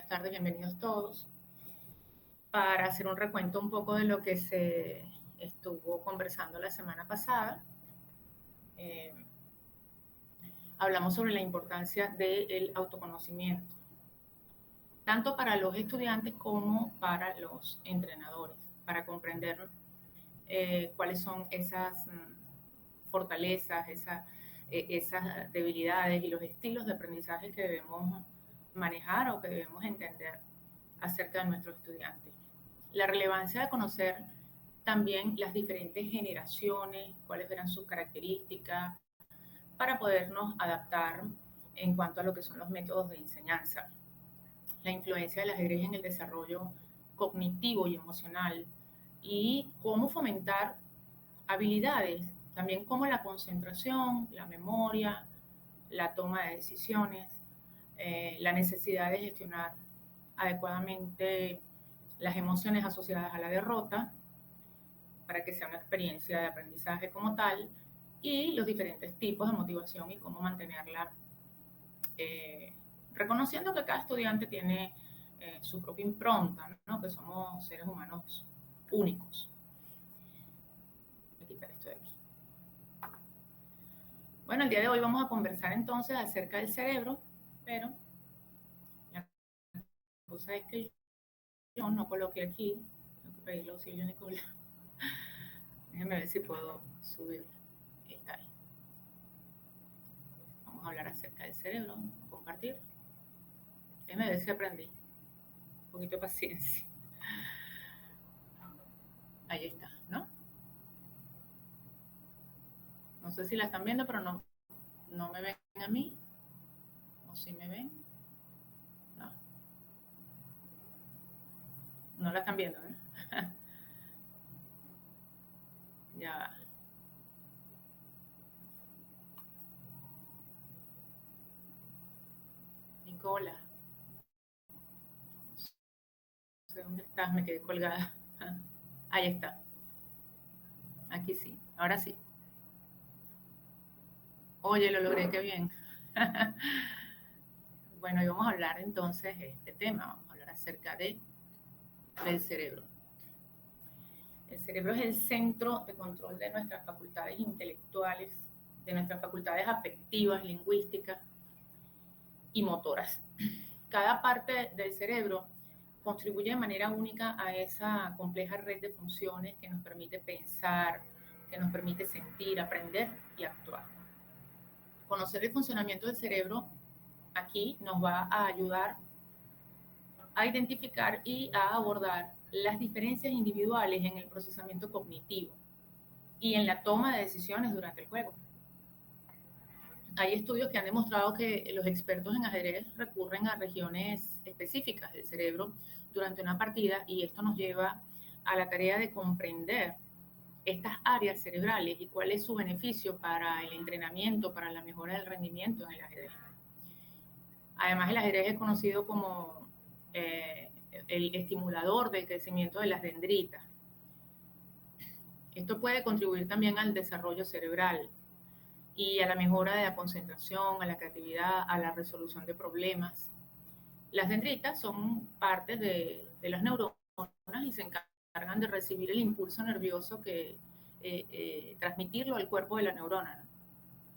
buenas tardes, bienvenidos todos. Para hacer un recuento un poco de lo que se estuvo conversando la semana pasada, eh, hablamos sobre la importancia del autoconocimiento, tanto para los estudiantes como para los entrenadores, para comprender cuáles son esas fortalezas, esas debilidades y los estilos de aprendizaje que debemos manejar o que debemos entender acerca de nuestros estudiantes. La relevancia de conocer también las diferentes generaciones, cuáles eran sus características, para podernos adaptar en cuanto a lo que son los métodos de enseñanza. La influencia del ajedrez en el desarrollo cognitivo y emocional y cómo fomentar habilidades, también como la concentración, la memoria, la toma de decisiones, la necesidad de gestionar adecuadamente las emociones asociadas a la derrota para que sea una experiencia de aprendizaje como tal y los diferentes tipos de motivación y cómo mantenerla, reconociendo que cada estudiante tiene su propia impronta, ¿no? Que somos seres humanos únicos. Voy a quitar esto de aquí. Bueno, el día de hoy vamos a conversar entonces acerca del cerebro, pero la cosa es que yo no coloqué aquí, tengo que pedirle auxilio a Nicolás. Déjenme ver si puedo subirlo. Está ahí. Vamos a hablar acerca del cerebro, compartir. Déjenme ver si aprendí. Un poquito de paciencia. Ahí está, ¿no? No sé si la están viendo, pero no me ven a mí. ¿O si me ven? No. No la están viendo, ¿eh? Ya. Nicola. No sé dónde estás, me quedé colgada. Ahí está. Aquí sí. Ahora sí. Oye, lo logré, qué bien. Bueno, y vamos a hablar entonces de este tema. Vamos a hablar acerca del cerebro. El cerebro es el centro de control de nuestras facultades intelectuales, de nuestras facultades afectivas, lingüísticas y motoras. Cada parte del cerebro contribuye de manera única a esa compleja red de funciones que nos permite pensar, que nos permite sentir, aprender y actuar. Conocer el funcionamiento del cerebro aquí nos va a ayudar a identificar y a abordar las diferencias individuales en el procesamiento cognitivo y en la toma de decisiones durante el juego. Hay estudios que han demostrado que los expertos en ajedrez recurren a regiones específicas del cerebro durante una partida y esto nos lleva a la tarea de comprender estas áreas cerebrales y cuál es su beneficio para el entrenamiento, para la mejora del rendimiento en el ajedrez. Además, el ajedrez es conocido como el estimulador del crecimiento de las dendritas. Esto puede contribuir también al desarrollo cerebral y a la mejora de la concentración, a la creatividad, a la resolución de problemas. Las dendritas son parte de las neuronas y se encargan de recibir el impulso nervioso que transmitirlo al cuerpo de la neurona, ¿no?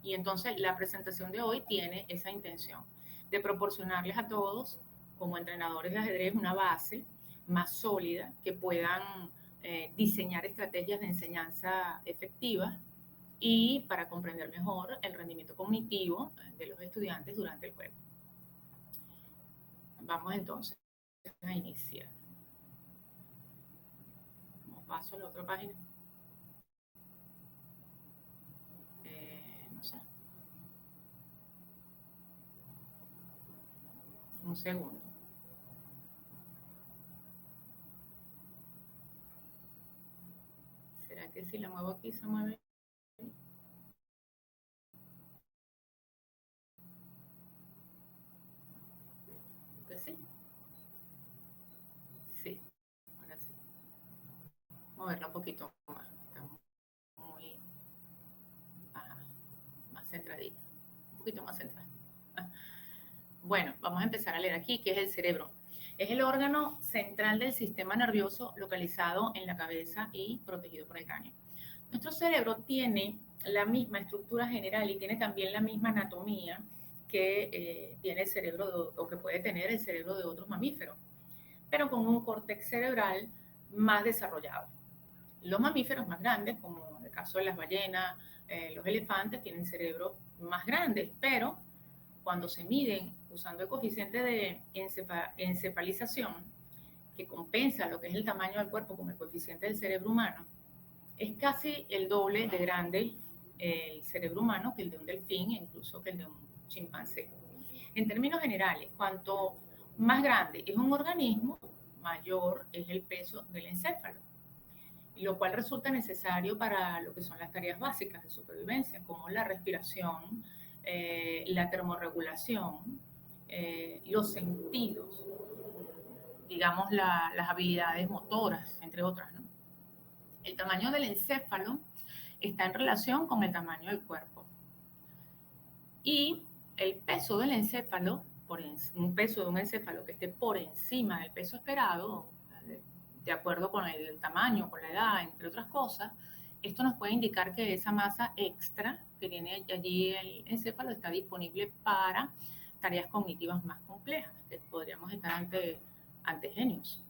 Y entonces la presentación de hoy tiene esa intención de proporcionarles a todos, como entrenadores de ajedrez, una base más sólida que puedan diseñar estrategias de enseñanza efectivas y para comprender mejor el rendimiento cognitivo de los estudiantes durante el juego. Vamos entonces a iniciar. Paso a la otra página. No sé. Un segundo. ¿Será que si la muevo aquí se mueve? Que sí. Sí, ahora sí. Moverla un poquito más. Está muy más centradita. Un poquito más centrada. Bueno, vamos a empezar a leer aquí qué es el cerebro. Es el órgano central del sistema nervioso localizado en la cabeza y protegido por el cráneo. Nuestro cerebro tiene la misma estructura general y tiene también la misma anatomía que tiene el cerebro o que puede tener el cerebro de otros mamíferos, pero con un córtex cerebral más desarrollado. Los mamíferos más grandes, como en el caso de las ballenas, los elefantes, tienen cerebros más grandes, pero cuando se miden usando el coeficiente de encefalización, que compensa lo que es el tamaño del cuerpo con el coeficiente del cerebro humano, es casi el doble de grande el cerebro humano que el de un delfín e incluso que el de un chimpancé. En términos generales, cuanto más grande es un organismo, mayor es el peso del encéfalo, lo cual resulta necesario para lo que son las tareas básicas de supervivencia, como la respiración, la termorregulación, los sentidos, digamos las habilidades motoras, entre otras, ¿no? El tamaño del encéfalo está en relación con el tamaño del cuerpo. Y el peso del encéfalo, un peso de un encéfalo que esté por encima del peso esperado, de acuerdo con el tamaño, con la edad, entre otras cosas, esto nos puede indicar que esa masa extra que tiene allí el encéfalo está disponible para tareas cognitivas más complejas, que podríamos estar ante genios.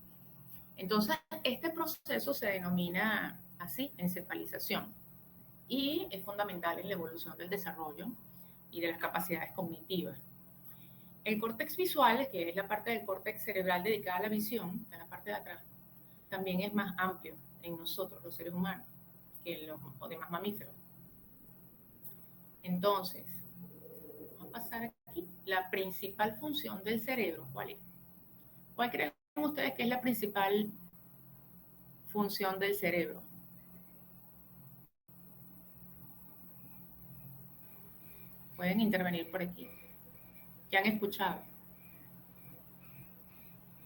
Entonces, este proceso se denomina así, encefalización, y es fundamental en la evolución del desarrollo y de las capacidades cognitivas. El córtex visual, que es la parte del córtex cerebral dedicada a la visión, que es la parte de atrás, también es más amplio en nosotros, los seres humanos, que en los demás mamíferos. Entonces, vamos a pasar aquí. La principal función del cerebro, ¿cuál es? ¿Cuál creen ustedes que es la principal función del cerebro? Pueden intervenir por aquí. ¿Qué han escuchado?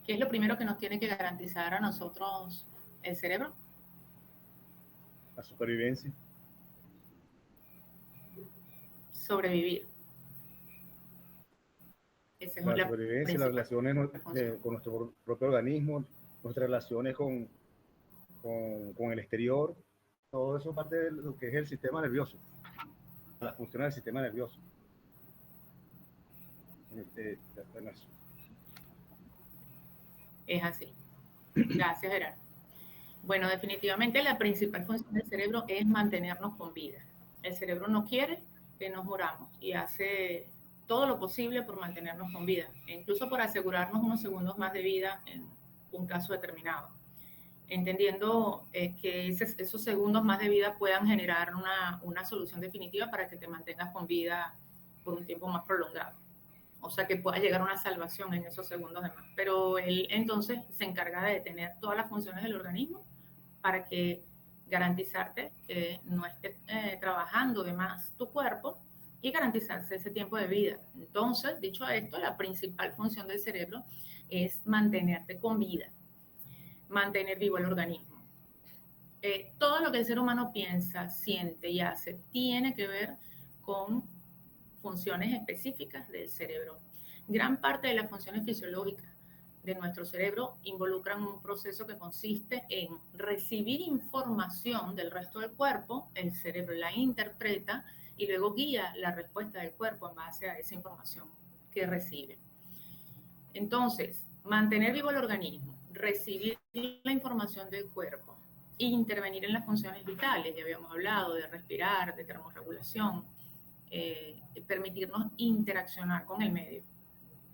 ¿Qué es lo primero que nos tiene que garantizar a nosotros el cerebro? La supervivencia. Sobrevivir. Esa es La la supervivencia, las principal relaciones función. con nuestro propio organismo, nuestras relaciones con el exterior, todo eso parte de lo que es el sistema nervioso, las funciones del sistema nervioso. Es así. Gracias, Gerardo. Bueno, definitivamente la principal función del cerebro es mantenernos con vida. El cerebro no quiere que nos muramos y hace todo lo posible por mantenernos con vida, e incluso por asegurarnos unos segundos más de vida en un caso determinado, entendiendo que esos segundos más de vida puedan generar una solución definitiva para que te mantengas con vida por un tiempo más prolongado. O sea, que pueda llegar a una salvación en esos segundos de más. Pero él entonces se encarga de detener todas las funciones del organismo para que garantizarte que no esté trabajando de más tu cuerpo y garantizarse ese tiempo de vida. Entonces, dicho esto, la principal función del cerebro es mantenerte con vida, mantener vivo el organismo. Todo lo que el ser humano piensa, siente y hace tiene que ver con funciones específicas del cerebro. Gran parte de las funciones fisiológicas de nuestro cerebro involucran un proceso que consiste en recibir información del resto del cuerpo, el cerebro la interpreta y luego guía la respuesta del cuerpo en base a esa información que recibe. Entonces, mantener vivo el organismo, recibir la información del cuerpo e intervenir en las funciones vitales, ya habíamos hablado de respirar, de termorregulación, permitirnos interaccionar con el medio,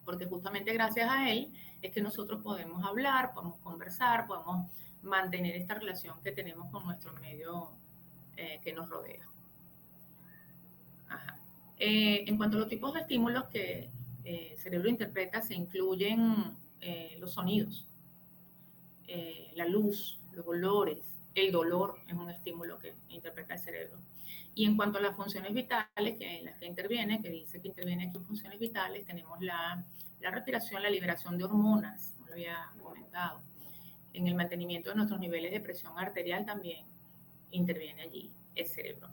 porque justamente gracias a él es que nosotros podemos hablar, podemos conversar, podemos mantener esta relación que tenemos con nuestro medio que nos rodea. Ajá. En cuanto a los tipos de estímulos que el cerebro interpreta, se incluyen los sonidos, la luz, los olores, el dolor es un estímulo que interpreta el cerebro. Y en cuanto a las funciones vitales, que en las que interviene, que dice que interviene aquí en funciones vitales, tenemos la respiración, la liberación de hormonas, no lo había comentado. En el mantenimiento de nuestros niveles de presión arterial también interviene allí el cerebro.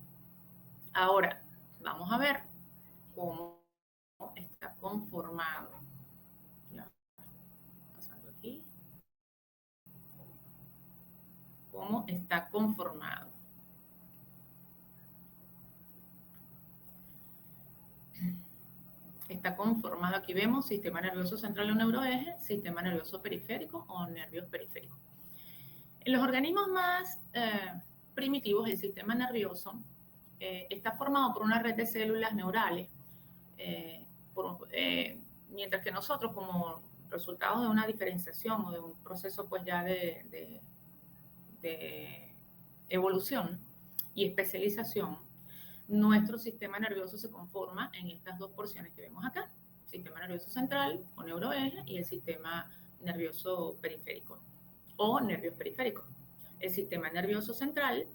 Ahora, vamos a ver cómo está conformado. Ya, pasando cómo está conformado. Está conformado, aquí vemos sistema nervioso central o neuroeje, sistema nervioso periférico o nervios periféricos. En los organismos más primitivos, el sistema nervioso está formado por una red de células neurales, mientras que nosotros, como resultado de una diferenciación o de un proceso pues ya de evolución y especialización, nuestro sistema nervioso se conforma en estas dos porciones que vemos acá, sistema nervioso central o neuroeje y el sistema nervioso periférico o nervios periféricos. El sistema nervioso central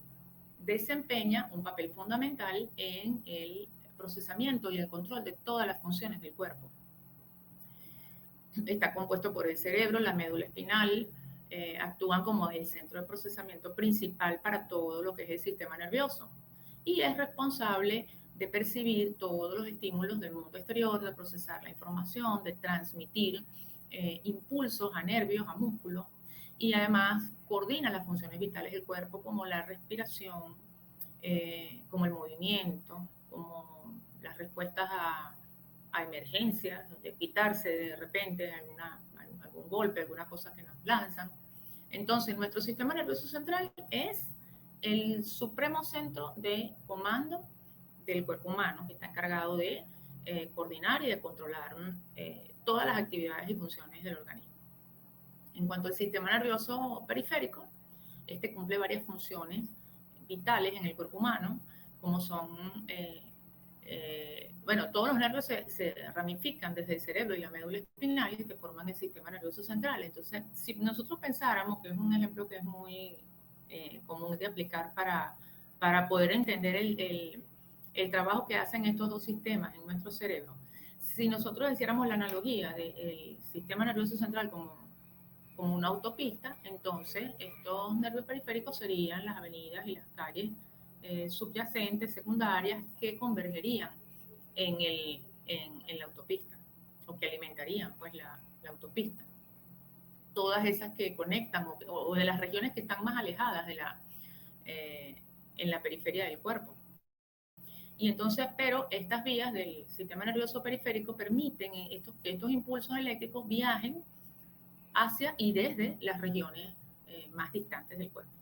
desempeña un papel fundamental en el procesamiento y el control de todas las funciones del cuerpo. Está compuesto por el cerebro, la médula espinal, actúan como el centro de procesamiento principal para todo lo que es el sistema nervioso y es responsable de percibir todos los estímulos del mundo exterior, de procesar la información, de transmitir impulsos a nervios, a músculos, y además coordina las funciones vitales del cuerpo como la respiración, como el movimiento, como las respuestas a emergencias, de quitarse de repente algún golpe, alguna cosa que nos lanzan. Entonces, nuestro sistema nervioso central es el supremo centro de comando del cuerpo humano, que está encargado de coordinar y de controlar todas las actividades y funciones del organismo. En cuanto al sistema nervioso periférico, este cumple varias funciones vitales en el cuerpo humano, como son, bueno, todos los nervios se ramifican desde el cerebro y la médula espinal que forman el sistema nervioso central. Entonces, si nosotros pensáramos, que es un ejemplo que es muy común de aplicar para poder entender el trabajo que hacen estos dos sistemas en nuestro cerebro, si nosotros hiciéramos la analogía del sistema nervioso central como una autopista, entonces estos nervios periféricos serían las avenidas y las calles subyacentes, secundarias, que convergerían en la autopista, o que alimentarían pues la autopista. Todas esas que conectan, o de las regiones que están más alejadas en la periferia del cuerpo. Y entonces, pero estas vías del sistema nervioso periférico permiten que estos impulsos eléctricos viajen hacia y desde las regiones más distantes del cuerpo.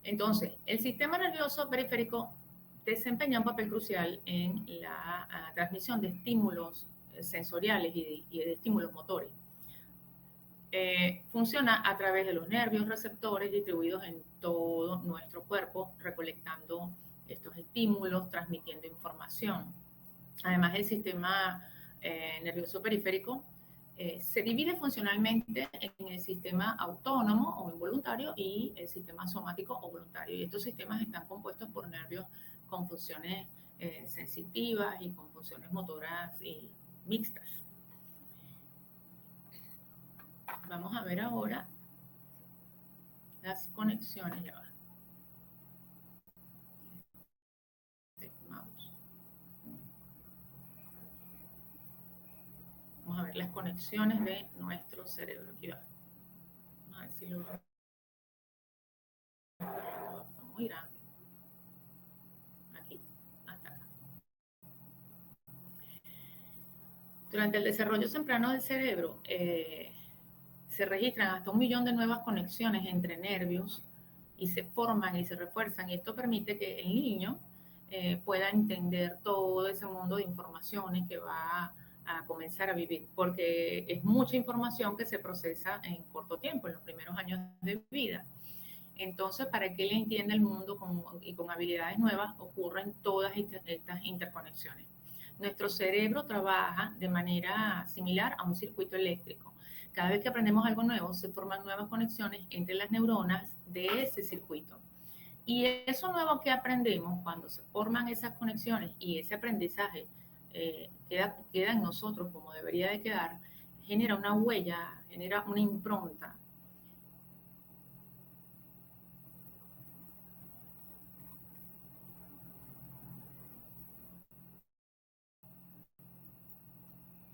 Entonces, el sistema nervioso periférico desempeña un papel crucial en la transmisión de estímulos sensoriales y de estímulos motores. Funciona a través de los nervios receptores distribuidos en todo nuestro cuerpo, recolectando estos estímulos, transmitiendo información. Además, el sistema nervioso periférico se divide funcionalmente en el sistema autónomo o involuntario y el sistema somático o voluntario. Y estos sistemas están compuestos por nervios con funciones sensitivas y con funciones motoras y mixtas. Vamos a ver ahora las conexiones. Ya va. Vamos a ver las conexiones de nuestro cerebro. Aquí va. Vamos a ver si lo... Está muy grande. Aquí, hasta acá. Durante el desarrollo temprano del cerebro, se registran hasta 1 millón de nuevas conexiones entre nervios y se forman y se refuerzan, y esto permite que el niño pueda entender todo ese mundo de informaciones que va a comenzar a vivir, porque es mucha información que se procesa en corto tiempo, en los primeros años de vida. Entonces, para que él entienda el mundo y con habilidades nuevas, ocurren todas estas interconexiones. Nuestro cerebro trabaja de manera similar a un circuito eléctrico. Cada vez que aprendemos algo nuevo, se forman nuevas conexiones entre las neuronas de ese circuito. Y eso nuevo que aprendemos, cuando se forman esas conexiones y ese aprendizaje queda en nosotros como debería de quedar, genera una huella, genera una impronta.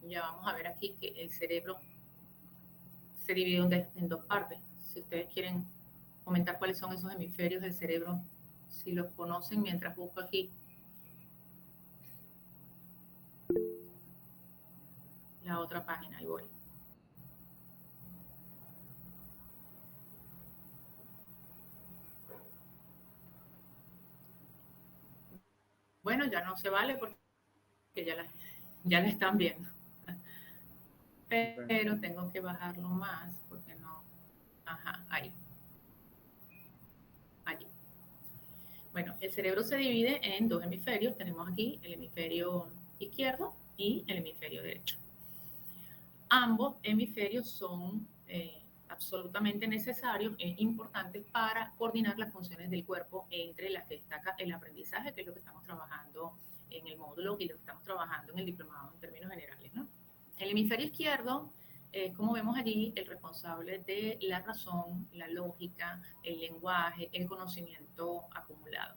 Ya vamos a ver aquí que el cerebro se divide en dos partes. Si ustedes quieren comentar cuáles son esos hemisferios del cerebro, si los conocen mientras busco aquí la otra página. Ahí voy. Bueno, ya no se vale porque ya la están viendo. Pero tengo que bajarlo más porque no. Ajá, ahí. Allí. Bueno, el cerebro se divide en dos hemisferios. Tenemos aquí el hemisferio izquierdo y el hemisferio derecho. Ambos hemisferios son absolutamente necesarios e importantes para coordinar las funciones del cuerpo, entre las que destaca el aprendizaje, que es lo que estamos trabajando en el módulo y lo que estamos trabajando en el diplomado en términos generales, ¿no? El hemisferio izquierdo, como vemos allí, el responsable de la razón, la lógica, el lenguaje, el conocimiento acumulado.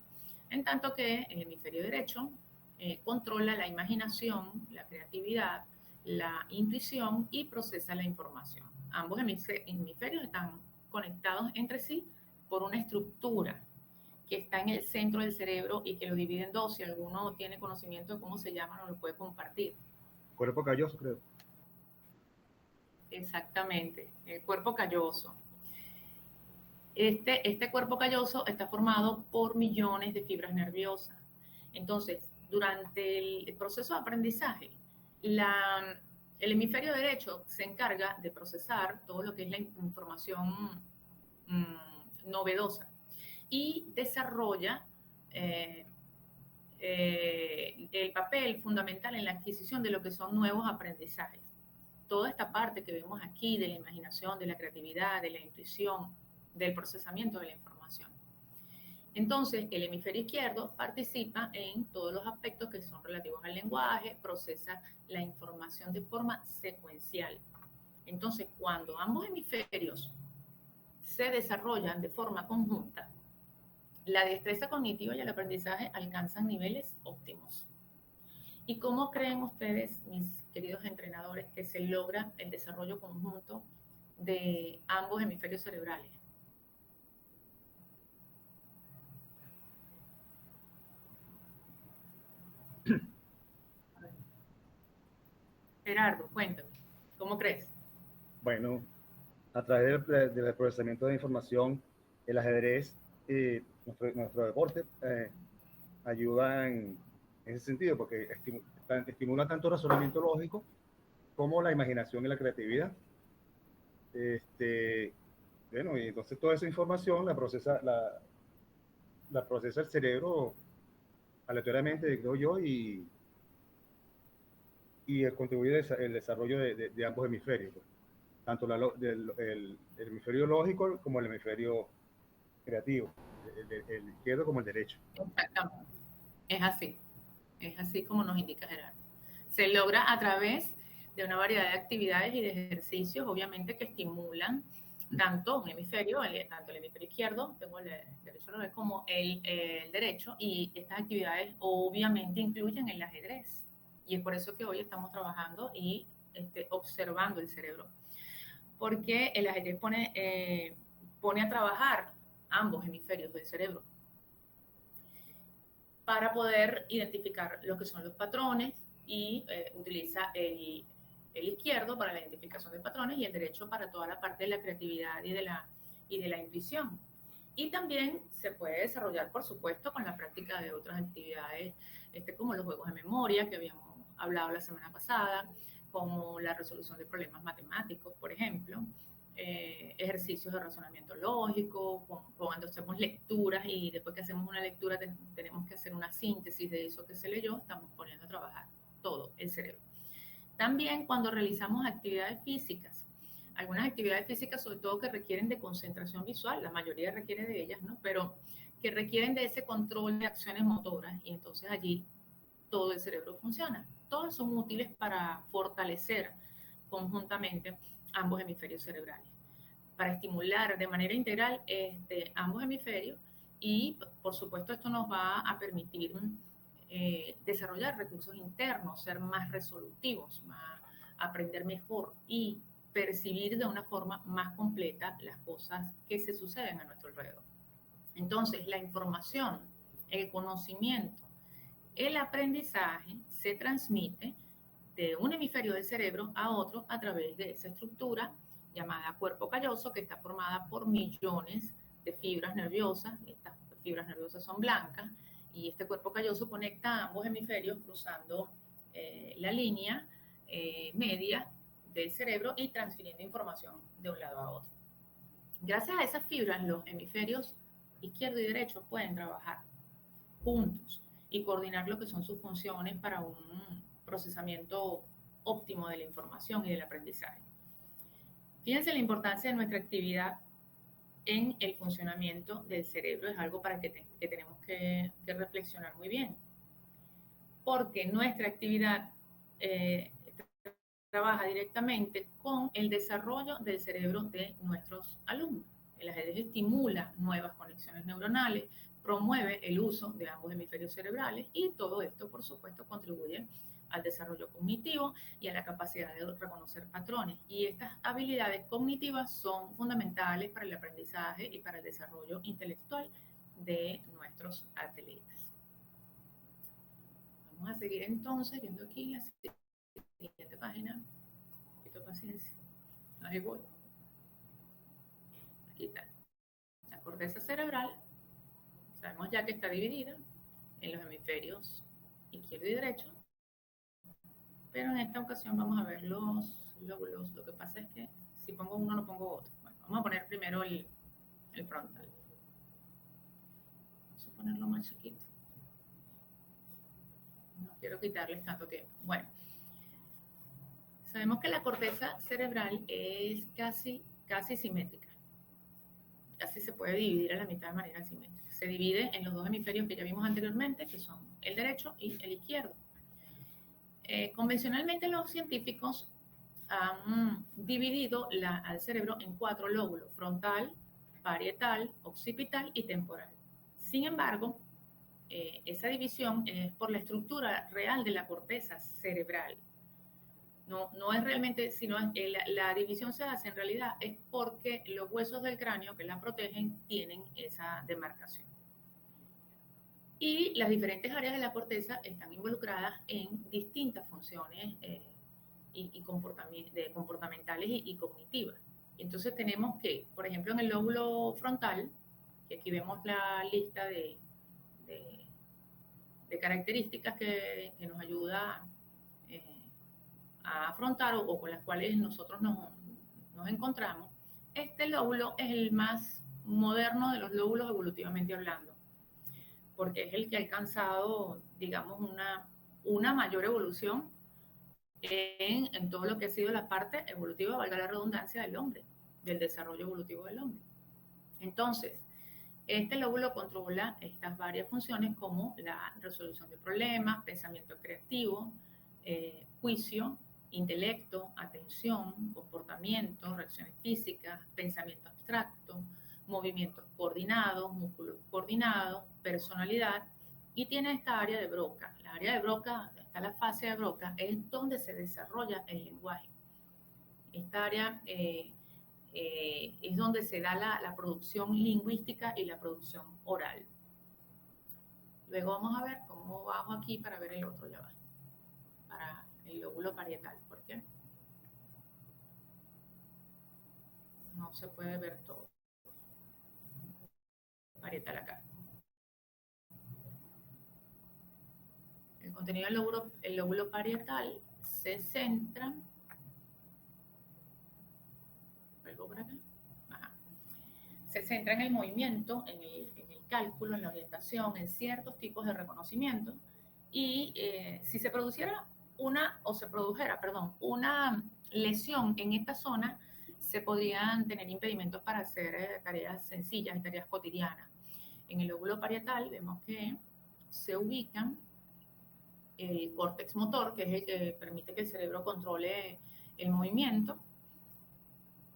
En tanto que el hemisferio derecho controla la imaginación, la creatividad, la intuición y procesa la información. Ambos hemisferios están conectados entre sí por una estructura que está en el centro del cerebro y que lo divide en dos. Si alguno tiene conocimiento de cómo se llama, nos lo puede compartir. Cuerpo calloso, creo. Exactamente, el cuerpo calloso. Este cuerpo calloso está formado por millones de fibras nerviosas. Entonces, durante el proceso de aprendizaje, el hemisferio derecho se encarga de procesar todo lo que es la información novedosa y desarrolla el papel fundamental en la adquisición de lo que son nuevos aprendizajes. Toda esta parte que vemos aquí de la imaginación, de la creatividad, de la intuición, del procesamiento de la información. Entonces, el hemisferio izquierdo participa en todos los aspectos que son relativos al lenguaje, procesa la información de forma secuencial. Entonces, cuando ambos hemisferios se desarrollan de forma conjunta, la destreza cognitiva y el aprendizaje alcanzan niveles óptimos. ¿Y cómo creen ustedes, mis queridos entrenadores, que se logra el desarrollo conjunto de ambos hemisferios cerebrales? Gerardo, cuéntame, ¿cómo crees? Bueno, a través del procesamiento de información, el ajedrez, nuestro deporte, ayuda en ese sentido, porque estimula tanto el razonamiento lógico como la imaginación y la creatividad. Bueno, y entonces toda esa información la procesa el cerebro aleatoriamente, creo yo, y contribuye el desarrollo de ambos hemisferios, pues. Tanto el hemisferio lógico como el hemisferio creativo, el izquierdo como el derecho. Exactamente. Es así como nos indica Gerardo. Se logra a través de una variedad de actividades y de ejercicios, obviamente, que estimulan tanto un hemisferio, tanto el hemisferio izquierdo, tengo el derecho como el derecho, y estas actividades obviamente incluyen el ajedrez. Y es por eso que hoy estamos trabajando y observando el cerebro. Porque el ajedrez pone a trabajar ambos hemisferios del cerebro para poder identificar lo que son los patrones y utiliza el izquierdo para la identificación de patrones y el derecho para toda la parte de la creatividad y de la intuición. Y también se puede desarrollar, por supuesto, con la práctica de otras actividades, como los juegos de memoria que habíamos hablado la semana pasada, como la resolución de problemas matemáticos, por ejemplo, ejercicios de razonamiento lógico, cuando hacemos lecturas y después que hacemos una lectura tenemos que hacer una síntesis de eso que se leyó, estamos poniendo a trabajar todo el cerebro. También cuando realizamos actividades físicas, algunas actividades físicas sobre todo que requieren de concentración visual, la mayoría requiere de ellas, ¿no? Pero que requieren de ese control de acciones motoras y entonces allí todo el cerebro funciona. Todas son útiles para fortalecer conjuntamente ambos hemisferios cerebrales, para estimular de manera integral ambos hemisferios y, por supuesto, esto nos va a permitir desarrollar recursos internos, ser más resolutivos, aprender mejor y percibir de una forma más completa las cosas que se suceden a nuestro alrededor. Entonces, la información, el conocimiento, el aprendizaje se transmite de un hemisferio del cerebro a otro a través de esa estructura llamada cuerpo calloso, que está formada por millones de fibras nerviosas. Estas fibras nerviosas son blancas y este cuerpo calloso conecta ambos hemisferios cruzando la línea media del cerebro y transfiriendo información de un lado a otro. Gracias a esas fibras, los hemisferios izquierdo y derecho pueden trabajar juntos y coordinar lo que son sus funciones para un procesamiento óptimo de la información y del aprendizaje. Fíjense la importancia de nuestra actividad en el funcionamiento del cerebro. Es algo para que tenemos que reflexionar muy bien, porque nuestra actividad trabaja directamente con el desarrollo del cerebro de nuestros alumnos. El ajedrez estimula nuevas conexiones neuronales, promueve el uso de ambos hemisferios cerebrales y todo esto, por supuesto, contribuye al desarrollo cognitivo y a la capacidad de reconocer patrones. Y estas habilidades cognitivas son fundamentales para el aprendizaje y para el desarrollo intelectual de nuestros atletas. Vamos a seguir entonces viendo aquí la siguiente página. Un poquito de paciencia. Ahí voy. Aquí está. La corteza cerebral, sabemos ya que está dividida en los hemisferios izquierdo y derecho, pero en esta ocasión vamos a ver los lóbulos. Lo que pasa es que si pongo uno no pongo otro. Bueno, vamos a poner primero el frontal. Vamos a ponerlo más chiquito. No quiero quitarles tanto tiempo. Bueno, sabemos que la corteza cerebral es casi simétrica. Casi se puede dividir a la mitad de manera simétrica. Se divide en los dos hemisferios que ya vimos anteriormente, que son el derecho y el izquierdo. Convencionalmente los científicos han dividido al cerebro en 4 lóbulos: frontal, parietal, occipital y temporal. Sin embargo, esa división es por la estructura real de la corteza cerebral. No es realmente, sino la división se hace en realidad es porque los huesos del cráneo que la protegen tienen esa demarcación. Y las diferentes áreas de la corteza están involucradas en distintas funciones comportamentales y cognitivas. Entonces tenemos que, por ejemplo, en el lóbulo frontal, que aquí vemos la lista de características que nos ayuda a afrontar o con las cuales nosotros nos encontramos. Este lóbulo es el más moderno de los lóbulos evolutivamente hablando, porque es el que ha alcanzado, digamos, una mayor evolución en todo lo que ha sido la parte evolutiva, valga la redundancia, del hombre, del desarrollo evolutivo del hombre. Entonces, este lóbulo controla estas varias funciones como la resolución de problemas, pensamiento creativo, juicio, intelecto, atención, comportamiento, reacciones físicas, pensamiento abstracto, movimientos coordinados, músculos coordinados, personalidad, y tiene esta área de Broca. La área de Broca, está la fase de Broca, es donde se desarrolla el lenguaje. Esta área es donde se da la producción lingüística y la producción oral. Luego vamos a ver cómo bajo aquí para ver el otro, ya va, para el lóbulo parietal. ¿Por qué? No se puede ver todo. Parietal acá. El contenido del lóbulo parietal se centra. ¿Vuelvo por acá? Ajá. Se centra en el movimiento, en el cálculo, en la orientación, en ciertos tipos de reconocimiento. Y si se produjera una lesión en esta zona, se podrían tener impedimentos para hacer tareas sencillas y tareas cotidianas. En el lóbulo parietal vemos que se ubican el córtex motor, que es el que permite que el cerebro controle el movimiento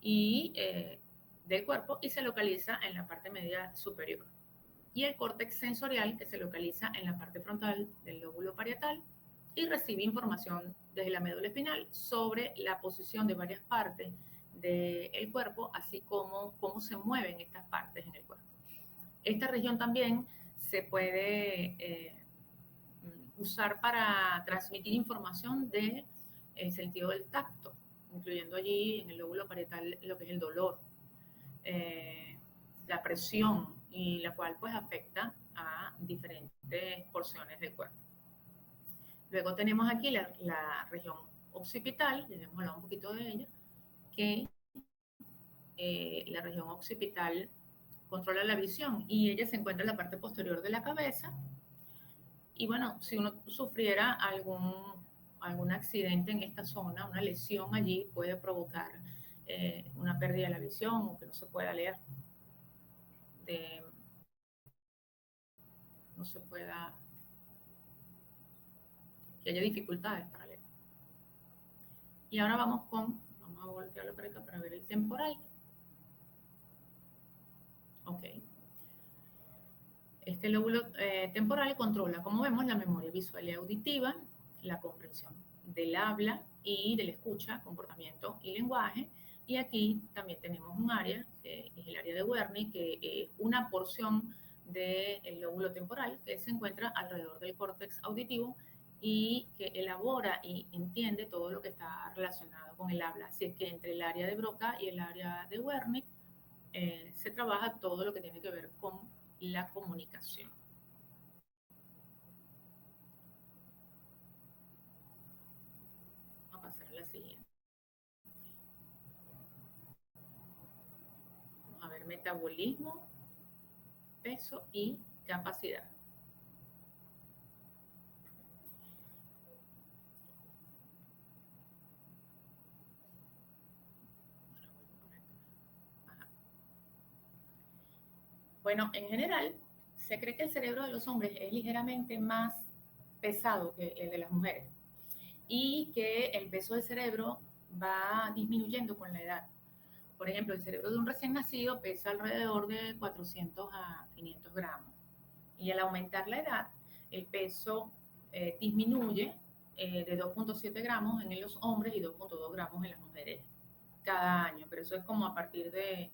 del cuerpo, y se localiza en la parte media superior. Y el córtex sensorial, que se localiza en la parte frontal del lóbulo parietal, y recibe información desde la médula espinal sobre la posición de varias partes del cuerpo, así como cómo se mueven estas partes en el cuerpo. Esta región también se puede usar para transmitir información del sentido del tacto, incluyendo allí en el lóbulo parietal lo que es el dolor, la presión, y la cual pues afecta a diferentes porciones del cuerpo. Luego tenemos aquí la región occipital, ya hemos hablado un poquito de ella, que la región occipital controla la visión y ella se encuentra en la parte posterior de la cabeza. Y bueno, si uno sufriera algún accidente en esta zona, una lesión allí puede provocar una pérdida de la visión o que no se pueda leer, no se pueda, que haya dificultades para leer. Y ahora vamos a voltearlo para acá para ver el temporal. Ok. Este lóbulo temporal controla, como vemos, la memoria visual y auditiva, la comprensión del habla y de la escucha, comportamiento y lenguaje. Y aquí también tenemos un área, que es el área de Wernicke, que es una porción del lóbulo temporal que se encuentra alrededor del córtex auditivo y que elabora y entiende todo lo que está relacionado con el habla. Así es que entre el área de Broca y el área de Wernicke se trabaja todo lo que tiene que ver con la comunicación. Vamos a pasar a la siguiente. Vamos a ver metabolismo, peso y capacidad. Bueno, en general, se cree que el cerebro de los hombres es ligeramente más pesado que el de las mujeres y que el peso del cerebro va disminuyendo con la edad. Por ejemplo, el cerebro de un recién nacido pesa alrededor de 400 a 500 gramos. Y al aumentar la edad, el peso disminuye de 2.7 gramos en los hombres y 2.2 gramos en las mujeres cada año. Pero eso es como a partir de,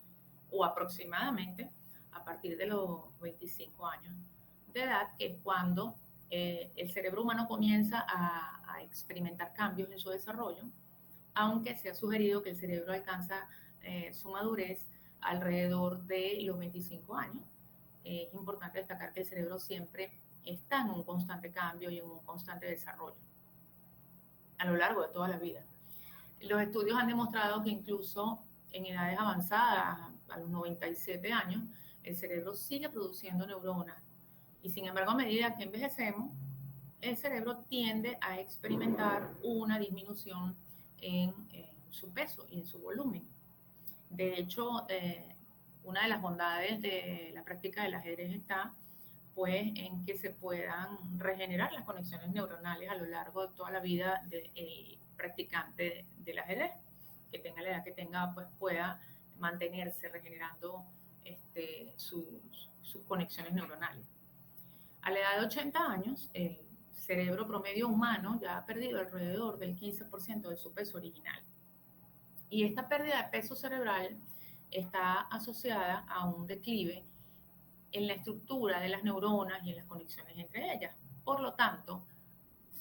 o aproximadamente a partir de los 25 años de edad, que es cuando el cerebro humano comienza a experimentar cambios en su desarrollo, aunque se ha sugerido que el cerebro alcanza su madurez alrededor de los 25 años. Es importante destacar que el cerebro siempre está en un constante cambio y en un constante desarrollo a lo largo de toda la vida. Los estudios han demostrado que incluso en edades avanzadas, a los 97 años, el cerebro sigue produciendo neuronas. Y sin embargo, a medida que envejecemos, el cerebro tiende a experimentar una disminución en su peso y en su volumen. De hecho, una de las bondades de la práctica del ajedrez está pues en que se puedan regenerar las conexiones neuronales a lo largo de toda la vida del practicante del ajedrez, que tenga la edad que tenga, pues pueda mantenerse regenerando sus conexiones neuronales. A la edad de 80 años, el cerebro promedio humano ya ha perdido alrededor del 15% de su peso original. Y esta pérdida de peso cerebral está asociada a un declive en la estructura de las neuronas y en las conexiones entre ellas. Por lo tanto,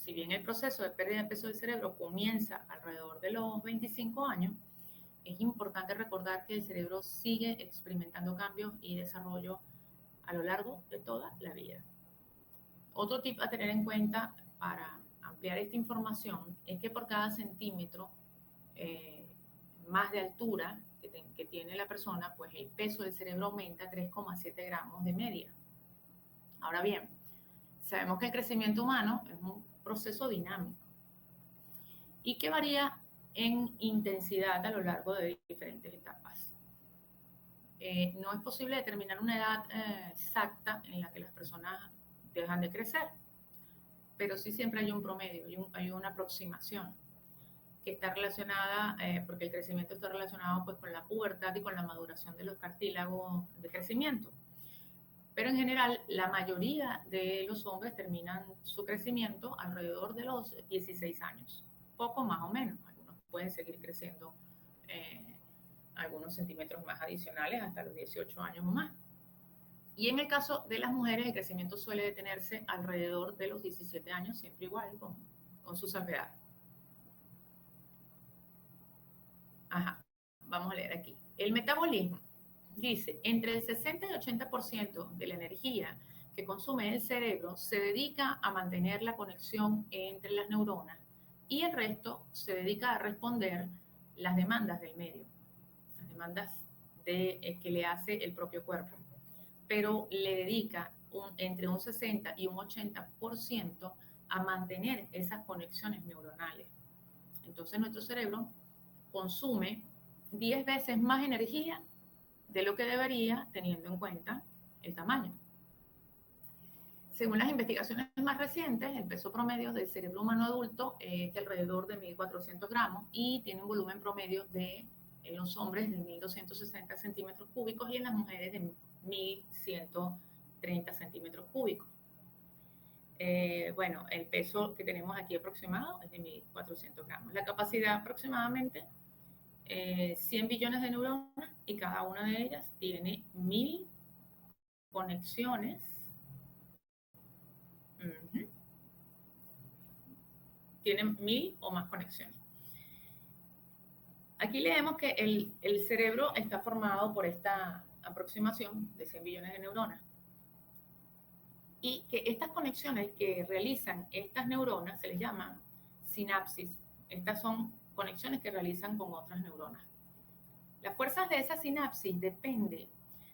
si bien el proceso de pérdida de peso del cerebro comienza alrededor de los 25 años, es importante recordar que el cerebro sigue experimentando cambios y desarrollo a lo largo de toda la vida. Otro tip a tener en cuenta para ampliar esta información es que por cada centímetro más de altura que tiene la persona, pues el peso del cerebro aumenta 3,7 gramos de media. Ahora bien, sabemos que el crecimiento humano es un proceso dinámico y que varía en intensidad a lo largo de diferentes etapas. No es posible determinar una edad exacta en la que las personas dejan de crecer, pero sí siempre hay un promedio, hay una aproximación que está relacionada, porque el crecimiento está relacionado pues con la pubertad y con la maduración de los cartílagos de crecimiento. Pero en general, la mayoría de los hombres terminan su crecimiento alrededor de los 16 años, poco más o menos. Algunos pueden seguir creciendo algunos centímetros más adicionales hasta los 18 años o más. Y en el caso de las mujeres, el crecimiento suele detenerse alrededor de los 17 años, siempre igual, con su salvedad. Ajá, vamos a leer aquí. El metabolismo dice, entre el 60 y 80% de la energía que consume el cerebro se dedica a mantener la conexión entre las neuronas y el resto se dedica a responder las demandas del medio, las demandas que le hace el propio cuerpo. Pero le dedica entre un 60 y un 80% a mantener esas conexiones neuronales. Entonces nuestro cerebro consume 10 veces más energía de lo que debería, teniendo en cuenta el tamaño. Según las investigaciones más recientes, el peso promedio del cerebro humano adulto es de alrededor de 1.400 gramos y tiene un volumen promedio en los hombres de 1.260 centímetros cúbicos y en las mujeres de 1.130 centímetros cúbicos. Bueno, el peso que tenemos aquí aproximado es de 1.400 gramos. La capacidad aproximadamente 100 billones de neuronas y cada una de ellas tiene 1.000 conexiones. Tienen 1.000 o más conexiones. Aquí leemos que el cerebro está formado por esta aproximación de 100 billones de neuronas y que estas conexiones que realizan estas neuronas se les llama sinapsis. Estas son conexiones que realizan con otras neuronas. Las fuerzas de esa sinapsis dependen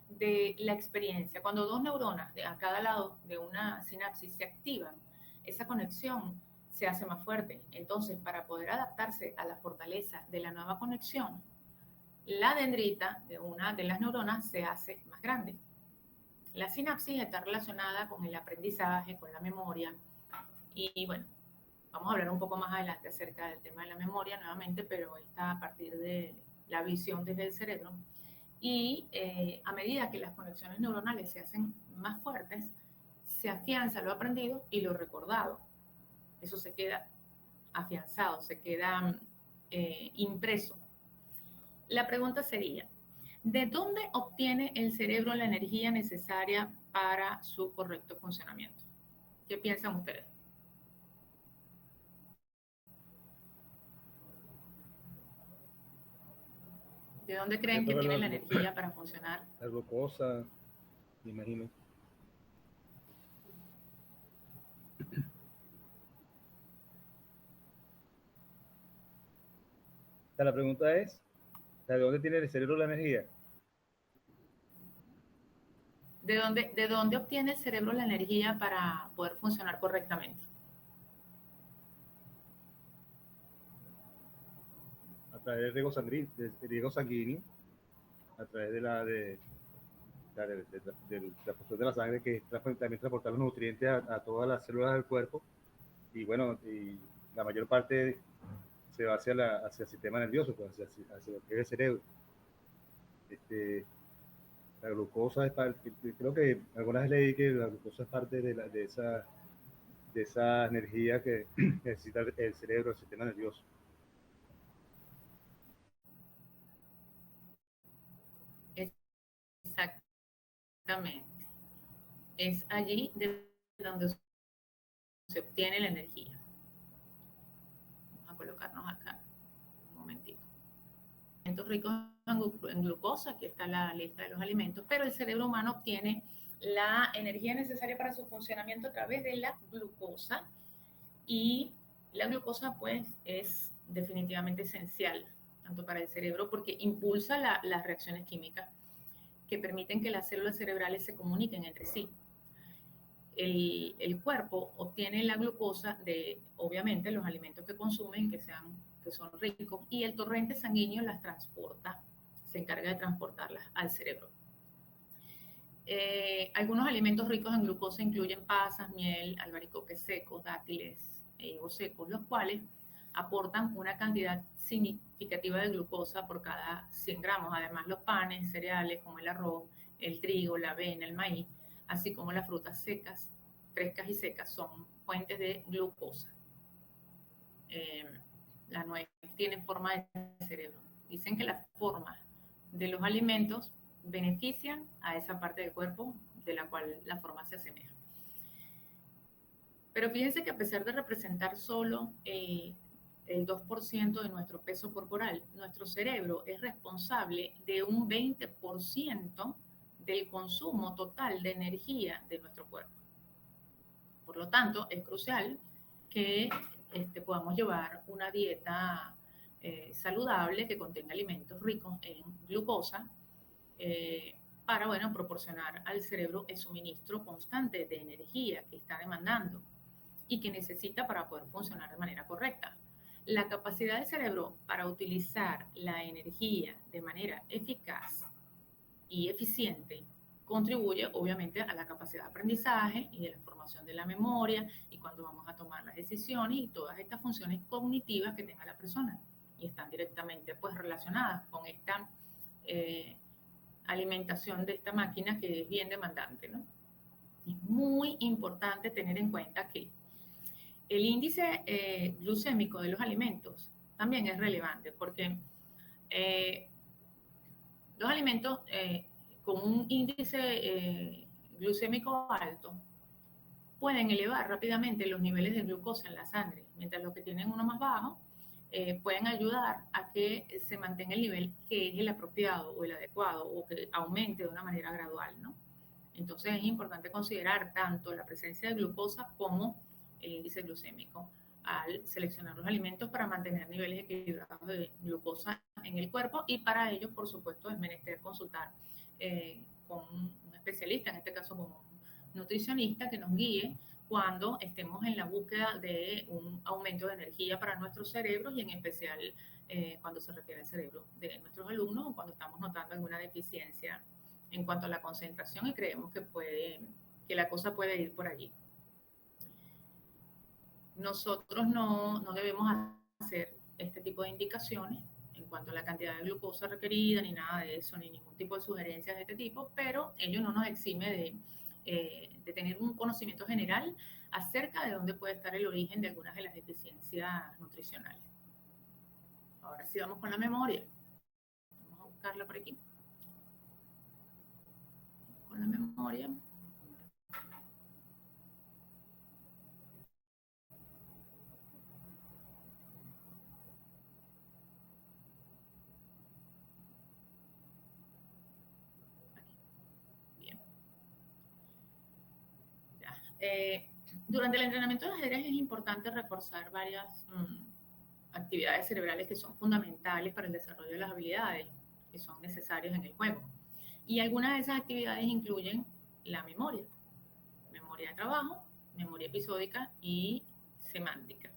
de la experiencia. Cuando dos neuronas a cada lado de una sinapsis se activan, esa conexión se hace más fuerte. Entonces, para poder adaptarse a la fortaleza de la nueva conexión, la dendrita de una de las neuronas se hace más grande. La sinapsis está relacionada con el aprendizaje, con la memoria. Y bueno, vamos a hablar un poco más adelante acerca del tema de la memoria nuevamente, pero está a partir de la visión desde el cerebro. Y a medida que las conexiones neuronales se hacen más fuertes, se afianza lo aprendido y lo recordado. Eso se queda afianzado, se queda impreso. La pregunta sería, ¿de dónde obtiene el cerebro la energía necesaria para su correcto funcionamiento? ¿Qué piensan ustedes? ¿De dónde creen que tiene la energía para funcionar? La glucosa, me imagino. La pregunta es, ¿de dónde tiene el cerebro la energía? ¿De dónde obtiene el cerebro la energía para poder funcionar correctamente? A través del riego sanguíneo, a través de la función de la sangre, que también transportar los nutrientes a todas las células del cuerpo. Y bueno, y la mayor parte se va hacia el sistema nervioso, pues, hacia lo que es el cerebro. La glucosa es parte, creo que alguna vez leí que la glucosa es parte de esa energía que necesita el cerebro, el sistema nervioso. Exactamente. Es allí de donde se obtiene la energía. Vamos a colocarnos acá un momentito. Alimentos ricos en glucosa, aquí está la lista de los alimentos, pero el cerebro humano obtiene la energía necesaria para su funcionamiento a través de la glucosa y la glucosa pues es definitivamente esencial tanto para el cerebro porque impulsa las reacciones químicas que permiten que las células cerebrales se comuniquen entre sí. El cuerpo obtiene la glucosa de, obviamente, los alimentos que consumen, que son ricos, y el torrente sanguíneo las transporta, se encarga de transportarlas al cerebro. Algunos alimentos ricos en glucosa incluyen pasas, miel, albaricoques secos, dátiles e higos secos, los cuales aportan una cantidad significativa de glucosa por cada 100 gramos. Además, los panes, cereales como el arroz, el trigo, la avena, el maíz, así como las frutas secas, frescas y secas, son fuentes de glucosa. La nuez tiene forma de cerebro. Dicen que las formas de los alimentos benefician a esa parte del cuerpo de la cual la forma se asemeja. Pero fíjense que a pesar de representar solo el 2% de nuestro peso corporal, nuestro cerebro es responsable de un 20% del consumo total de energía de nuestro cuerpo. Por lo tanto, es crucial que podamos llevar una dieta saludable que contenga alimentos ricos en glucosa para, bueno, proporcionar al cerebro el suministro constante de energía que está demandando y que necesita para poder funcionar de manera correcta. La capacidad del cerebro para utilizar la energía de manera eficaz y eficiente contribuye obviamente a la capacidad de aprendizaje y de la formación de la memoria y cuando vamos a tomar las decisiones y todas estas funciones cognitivas que tenga la persona y están directamente pues relacionadas con esta alimentación de esta máquina que es bien demandante, ¿no? Es muy importante tener en cuenta que el índice glucémico de los alimentos también es relevante porque los alimentos con un índice glucémico alto pueden elevar rápidamente los niveles de glucosa en la sangre, mientras los que tienen uno más bajo pueden ayudar a que se mantenga el nivel que es el apropiado o el adecuado o que aumente de una manera gradual, ¿no? Entonces es importante considerar tanto la presencia de glucosa como el índice glucémico al seleccionar los alimentos para mantener niveles equilibrados de glucosa en el cuerpo y para ello, por supuesto, es menester consultar con un especialista, en este caso con un nutricionista que nos guíe cuando estemos en la búsqueda de un aumento de energía para nuestros cerebros y en especial cuando se refiere al cerebro de nuestros alumnos o cuando estamos notando alguna deficiencia en cuanto a la concentración y creemos que la cosa puede ir por allí. Nosotros no debemos hacer este tipo de indicaciones en cuanto a la cantidad de glucosa requerida, ni nada de eso, ni ningún tipo de sugerencias de este tipo, pero ello no nos exime de tener un conocimiento general acerca de dónde puede estar el origen de algunas de las deficiencias nutricionales. Ahora sí vamos con la memoria. Vamos a buscarla por aquí. Con la memoria. Durante el entrenamiento de ajedrez es importante reforzar varias actividades cerebrales que son fundamentales para el desarrollo de las habilidades que son necesarias en el juego. Y algunas de esas actividades incluyen la memoria de trabajo, memoria episódica y semántica.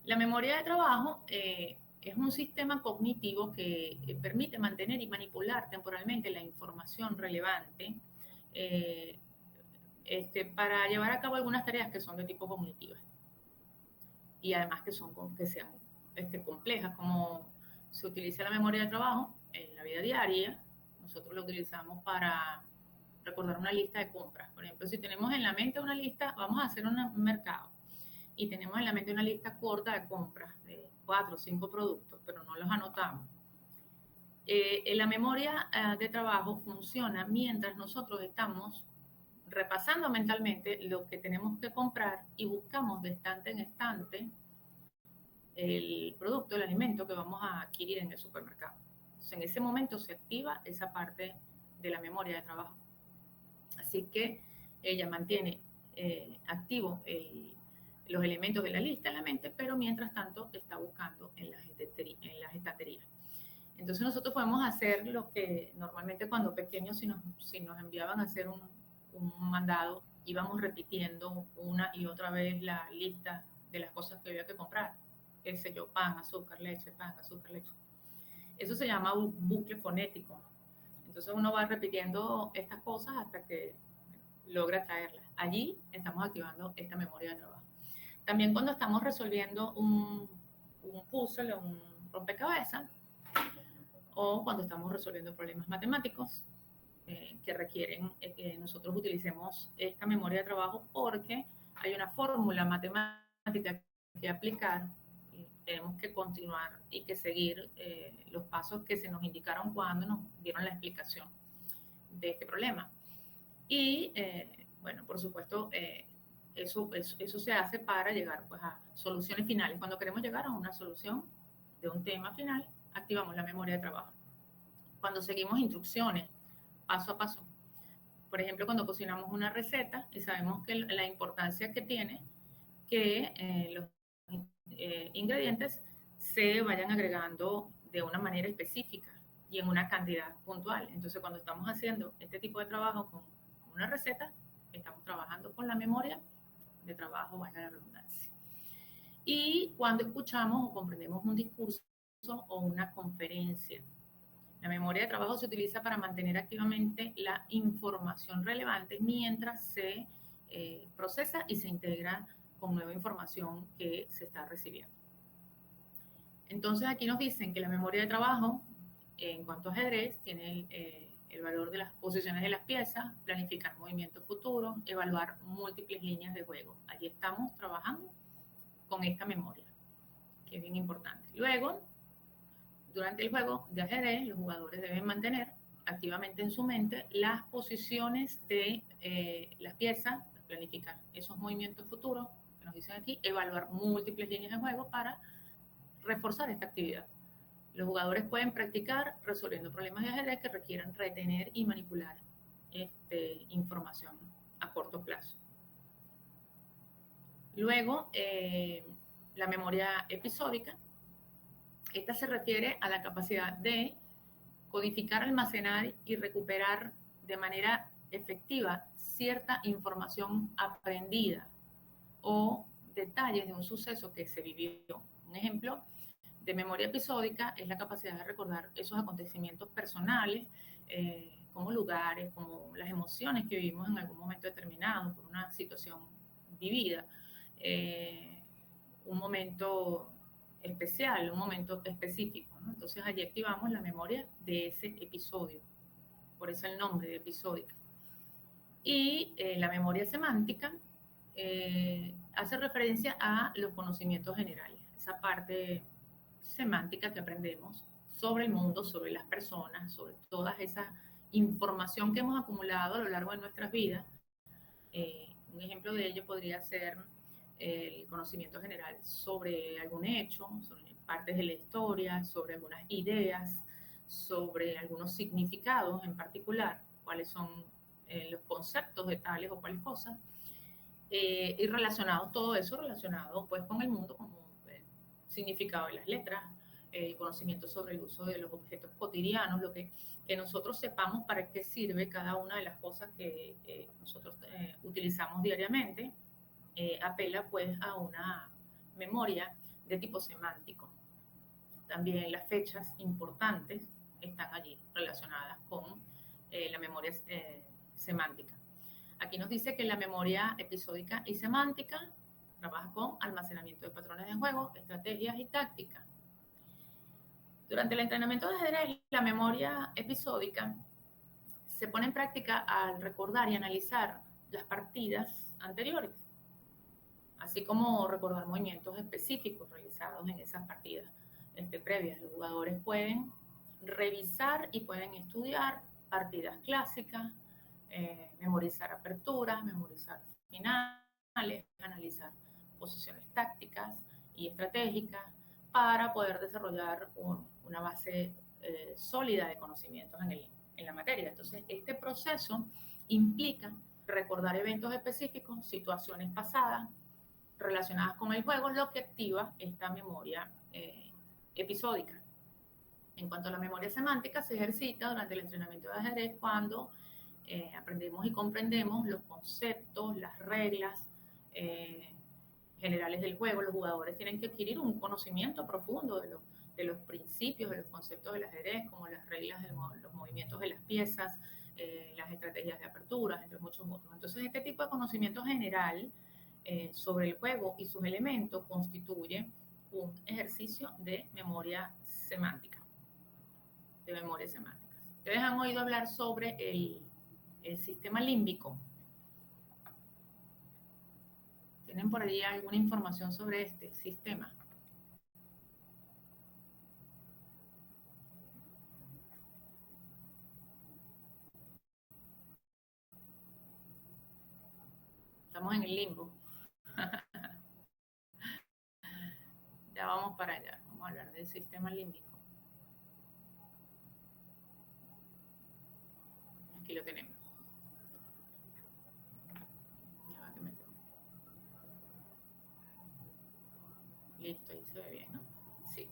La memoria de trabajo es un sistema cognitivo que permite mantener y manipular temporalmente la información relevante para llevar a cabo algunas tareas que son de tipo cognitivo y además que sean complejas, como se utiliza la memoria de trabajo en la vida diaria. Nosotros lo utilizamos para recordar una lista de compras. Por ejemplo, si tenemos en la mente una lista, vamos a hacer un mercado y tenemos en la mente una lista corta de compras de 4 o 5 productos, pero no los anotamos. La memoria de trabajo funciona mientras nosotros estamos repasando mentalmente lo que tenemos que comprar y buscamos de estante en estante el producto, el alimento que vamos a adquirir en el supermercado. Entonces, en ese momento se activa esa parte de la memoria de trabajo. Así que ella mantiene activo los elementos de la lista en la mente, pero mientras tanto está buscando en las estanterías. Entonces nosotros podemos hacer lo que normalmente cuando pequeños, si nos enviaban a hacer un mandado, íbamos repitiendo una y otra vez la lista de las cosas que había que comprar. Qué sé yo, pan, azúcar, leche, pan, azúcar, leche. Eso se llama un bucle fonético. Entonces uno va repitiendo estas cosas hasta que logra traerlas. Allí estamos activando esta memoria de trabajo. También cuando estamos resolviendo un puzzle o un rompecabezas, o cuando estamos resolviendo problemas matemáticos, que requieren que nosotros utilicemos esta memoria de trabajo, porque hay una fórmula matemática que aplicar. Tenemos que continuar y que seguir los pasos que se nos indicaron cuando nos dieron la explicación de este problema. Y bueno, por supuesto, eso se hace para llegar pues, a soluciones finales. Cuando queremos llegar a una solución de un tema final, activamos la memoria de trabajo. Cuando seguimos instrucciones paso a paso, por ejemplo, cuando cocinamos una receta y sabemos que la importancia que tiene que los ingredientes se vayan agregando de una manera específica y en una cantidad puntual. Entonces, cuando estamos haciendo este tipo de trabajo con una receta, estamos trabajando con la memoria de trabajo, valga la redundancia. Y cuando escuchamos o comprendemos un discurso o una conferencia, la memoria de trabajo se utiliza para mantener activamente la información relevante mientras se procesa y se integra con nueva información que se está recibiendo. Entonces aquí nos dicen que la memoria de trabajo, en cuanto a ajedrez, tiene el valor de las posiciones de las piezas, planificar movimientos futuros, evaluar múltiples líneas de juego. Allí estamos trabajando con esta memoria, que es bien importante. Luego, durante el juego de ajedrez, los jugadores deben mantener activamente en su mente las posiciones de las piezas, planificar esos movimientos futuros que nos dicen aquí, evaluar múltiples líneas de juego para reforzar esta actividad. Los jugadores pueden practicar resolviendo problemas de ajedrez que requieran retener y manipular información a corto plazo. Luego, la memoria episódica. Esta se refiere a la capacidad de codificar, almacenar y recuperar de manera efectiva cierta información aprendida o detalles de un suceso que se vivió. Un ejemplo de memoria episódica es la capacidad de recordar esos acontecimientos personales, como lugares, como las emociones que vivimos en algún momento determinado por una situación vivida, un momento especial, un momento específico, ¿no? Entonces allí activamos la memoria de ese episodio, por eso el nombre de episódica. Y la memoria semántica hace referencia a los conocimientos generales, esa parte semántica que aprendemos sobre el mundo, sobre las personas, sobre toda esa información que hemos acumulado a lo largo de nuestras vidas. Un ejemplo de ello podría ser el conocimiento general sobre algún hecho, sobre partes de la historia, sobre algunas ideas, sobre algunos significados en particular, cuáles son los conceptos de tales o cuales cosas, y relacionado todo eso, relacionado pues con el mundo, como el significado de las letras, el conocimiento sobre el uso de los objetos cotidianos, lo que nosotros sepamos para qué sirve cada una de las cosas que nosotros utilizamos diariamente, apela pues a una memoria de tipo semántico. También las fechas importantes están allí relacionadas con la memoria semántica. Aquí nos dice que la memoria episódica y semántica trabaja con almacenamiento de patrones de juego, estrategias y tácticas. Durante el entrenamiento de ajedrez, la memoria episódica se pone en práctica al recordar y analizar las partidas anteriores, así como recordar movimientos específicos realizados en esas partidas previas. Los jugadores pueden revisar y pueden estudiar partidas clásicas, memorizar aperturas, memorizar finales, analizar posiciones tácticas y estratégicas para poder desarrollar una base sólida de conocimientos en la materia. Entonces, este proceso implica recordar eventos específicos, situaciones pasadas relacionadas con el juego, lo que activa esta memoria episódica. En cuanto a la memoria semántica, se ejercita durante el entrenamiento de ajedrez cuando aprendemos y comprendemos los conceptos, las reglas generales del juego. Los jugadores tienen que adquirir un conocimiento profundo de los principios, de los conceptos del ajedrez, como las reglas de los movimientos de las piezas, las estrategias de apertura, entre muchos otros. Entonces, este tipo de conocimiento general sobre el juego y sus elementos constituye un ejercicio de memoria semántica, de memorias semánticas. ¿Ustedes han oído hablar sobre el sistema límbico? ¿Tienen por allí alguna información sobre este sistema? Estamos en el limbo. Ya vamos para allá. Vamos a hablar del sistema límbico. Aquí lo tenemos. Ya va que me... Listo, ahí se ve bien, ¿no? Sí.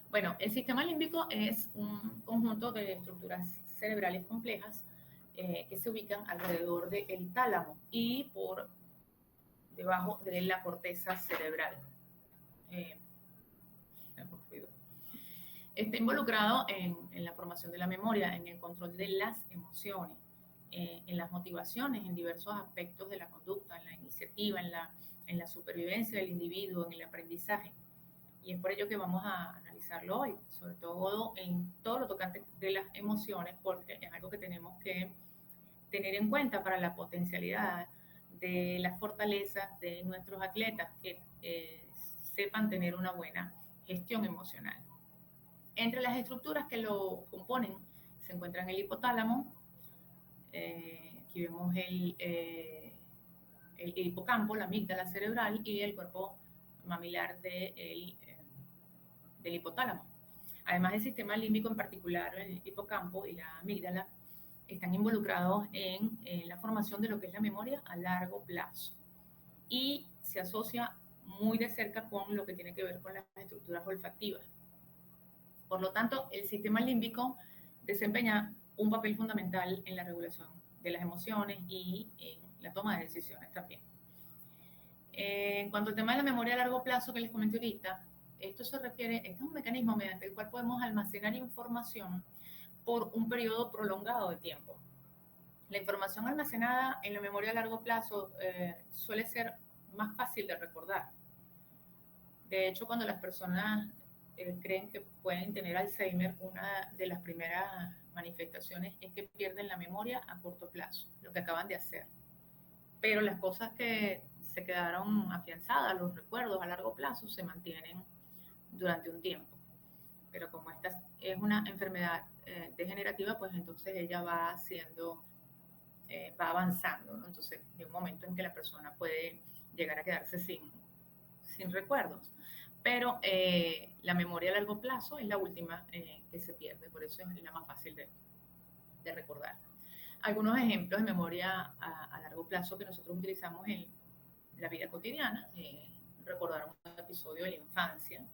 Bueno, el sistema límbico es un conjunto de estructuras cerebrales complejas que se ubican alrededor del tálamo y por debajo de la corteza cerebral. Está involucrado en la formación de la memoria, en el control de las emociones, en las motivaciones, en diversos aspectos de la conducta, en la iniciativa, en la supervivencia del individuo, en el aprendizaje. Y es por ello que vamos a analizarlo hoy, sobre todo en todo lo tocante de las emociones, porque es algo que tenemos que tener en cuenta para la potencialidad de las fortalezas de nuestros atletas que sepan tener una buena gestión emocional. Entre las estructuras que lo componen se encuentran el hipotálamo, aquí vemos el hipocampo, la amígdala cerebral y el cuerpo mamilar del hipotálamo. Además, el sistema límbico en particular, el hipocampo y la amígdala, están involucrados en la formación de lo que es la memoria a largo plazo y se asocia muy de cerca con lo que tiene que ver con las estructuras olfativas. Por lo tanto, el sistema límbico desempeña un papel fundamental en la regulación de las emociones y en la toma de decisiones también. En cuanto al tema de la memoria a largo plazo que les comenté ahorita, esto es un mecanismo mediante el cual podemos almacenar información por un periodo prolongado de tiempo. La información almacenada en la memoria a largo plazo suele ser más fácil de recordar. De hecho, cuando las personas creen que pueden tener Alzheimer, una de las primeras manifestaciones es que pierden la memoria a corto plazo, lo que acaban de hacer. Pero las cosas que se quedaron afianzadas, los recuerdos a largo plazo, se mantienen durante un tiempo. Pero como esta es una enfermedad degenerativa, pues entonces ella va va avanzando, ¿no? Entonces, de un momento en que la persona puede llegar a quedarse sin recuerdos. Pero la memoria a largo plazo es la última que se pierde, por eso es la más fácil de recordar. Algunos ejemplos de memoria a largo plazo que nosotros utilizamos en la vida cotidiana, recordar un episodio de la infancia,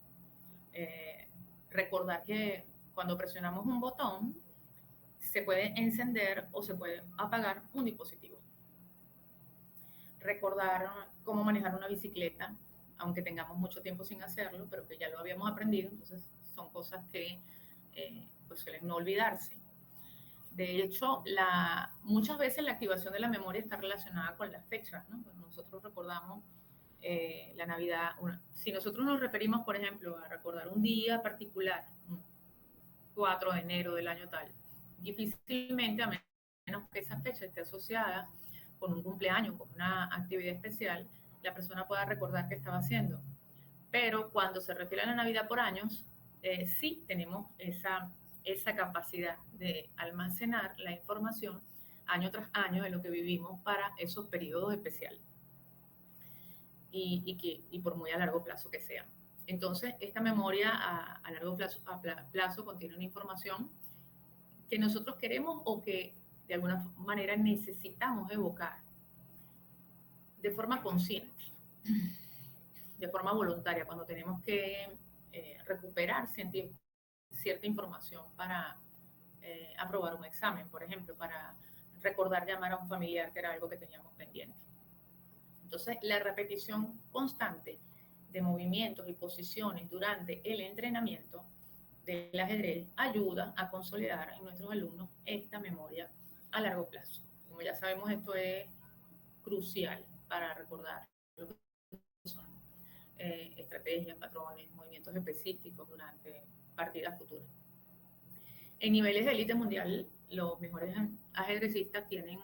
recordar que cuando presionamos un botón se puede encender o se puede apagar un dispositivo. Recordar cómo manejar una bicicleta, aunque tengamos mucho tiempo sin hacerlo, pero que ya lo habíamos aprendido, entonces son cosas que pues suelen no olvidarse. De hecho, muchas veces la activación de la memoria está relacionada con las fechas, ¿no? Cuando nosotros recordamos la Navidad, si nosotros nos referimos, por ejemplo, a recordar un día particular, 4 de enero del año tal, difícilmente, a menos que esa fecha esté asociada con un cumpleaños, con una actividad especial, la persona pueda recordar qué estaba haciendo. Pero cuando se refiere a la Navidad por años, sí tenemos esa capacidad de almacenar la información año tras año de lo que vivimos para esos periodos especiales y por muy a largo plazo que sean. Entonces, esta memoria a largo plazo contiene una información que nosotros queremos o que de alguna manera necesitamos evocar de forma consciente, de forma voluntaria, cuando tenemos que recuperar cierta información para aprobar un examen, por ejemplo, para recordar llamar a un familiar, que era algo que teníamos pendiente. Entonces, la repetición constante de movimientos y posiciones durante el entrenamiento del ajedrez ayuda a consolidar en nuestros alumnos esta memoria a largo plazo. Como ya sabemos, esto es crucial para recordar lo que son estrategias, patrones, movimientos específicos durante partidas futuras. En niveles de élite mundial, los mejores ajedrecistas tienen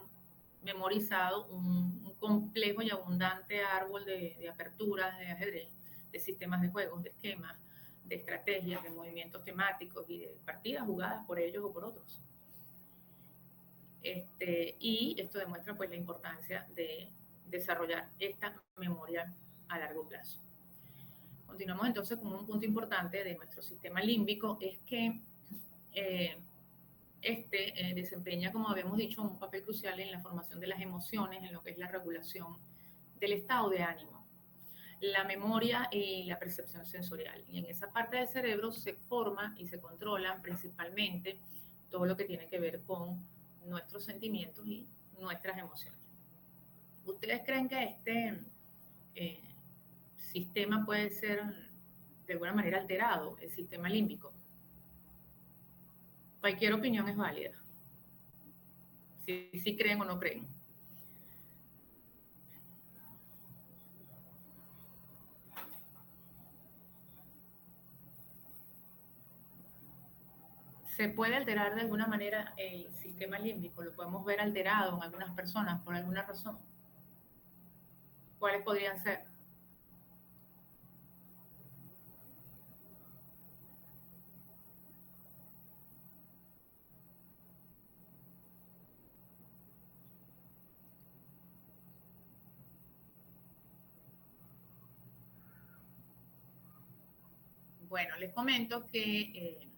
memorizado un complejo y abundante árbol de aperturas de ajedrez, de sistemas de juegos, de esquemas, de estrategias, de movimientos temáticos y de partidas jugadas por ellos o por otros. Y esto demuestra pues la importancia de desarrollar esta memoria a largo plazo. Continuamos entonces con un punto importante de nuestro sistema límbico, es que desempeña, como habíamos dicho, un papel crucial en la formación de las emociones, en lo que es la regulación del estado de ánimo, la memoria y la percepción sensorial. Y en esa parte del cerebro se forma y se controlan principalmente todo lo que tiene que ver con nuestros sentimientos y nuestras emociones. ¿Ustedes creen que este sistema puede ser de alguna manera alterado, el sistema límbico? Cualquier opinión es válida. Si creen o no creen. ¿Se puede alterar de alguna manera el sistema límbico? ¿Lo podemos ver alterado en algunas personas por alguna razón? ¿Cuáles podrían ser? Bueno, les comento que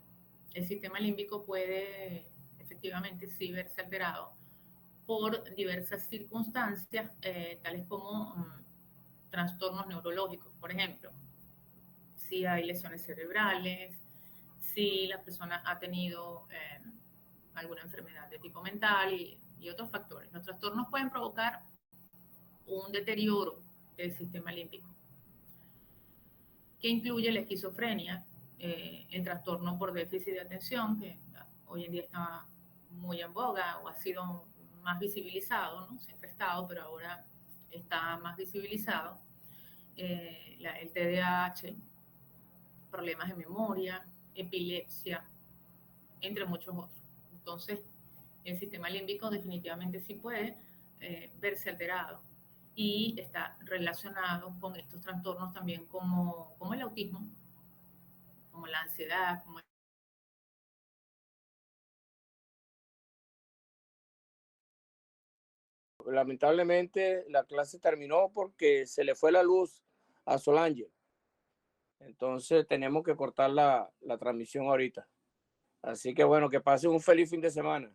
el sistema límbico puede efectivamente sí verse alterado por diversas circunstancias, tales como trastornos neurológicos, por ejemplo, si hay lesiones cerebrales, si la persona ha tenido alguna enfermedad de tipo mental y otros factores. Los trastornos pueden provocar un deterioro del sistema límbico, que incluye la esquizofrenia, el trastorno por déficit de atención, que hoy en día está muy en boga o ha sido más visibilizado, ¿no? Siempre ha estado, pero ahora está más visibilizado, el TDAH, problemas de memoria, epilepsia, entre muchos otros. Entonces, el sistema límbico definitivamente sí puede verse alterado y está relacionado con estos trastornos también como el autismo, como la ansiedad, como Lamentablemente la clase terminó porque se le fue la luz a Solángel. Entonces tenemos que cortar la transmisión ahorita. Así que bueno, que pasen un feliz fin de semana.